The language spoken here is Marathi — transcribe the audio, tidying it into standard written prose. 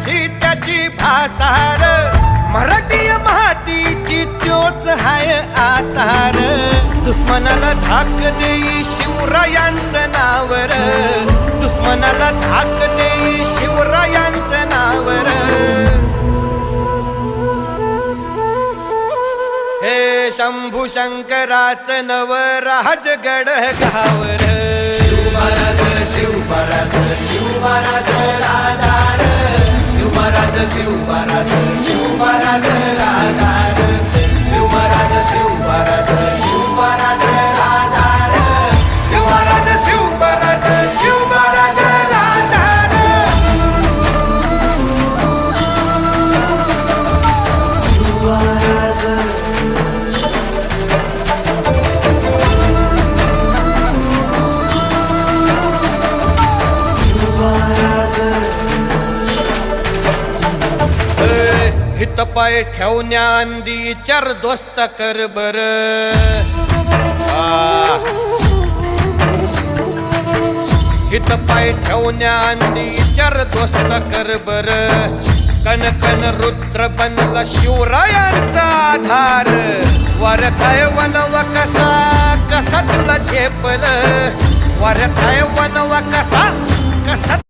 कशी त्याची भासार, मराठी मातीची त्योच हाय आसार. दुश्मनाला धाक देई शिवरायांचं नावर, दुश्मनाला धाक देई शिवरायांचं नावर. हे शंभू शंकराचं नव राजगड गावर. शिवमहाराज शिवमहाराज शिवमहाराज राजा शिवमहाराज शिवमहाराज शिवमहाराज राजा शिवमहाराज शिवमहाराज शिवमहाराज राजा शिवमहाराज शिवमहाराज शिवमहाराज राजा. शिवमहाराज हित पाय ठेवण्या अंदी चार दोस्त कर बर. हित पाय ठेवण्या अंदी चार दोस्त कर बर. कन कन रुद्र बनला शिवरायांचा आधार. वारथाय वनव कसा कसा तुला झेपल, वारथाय वनव कसा कसा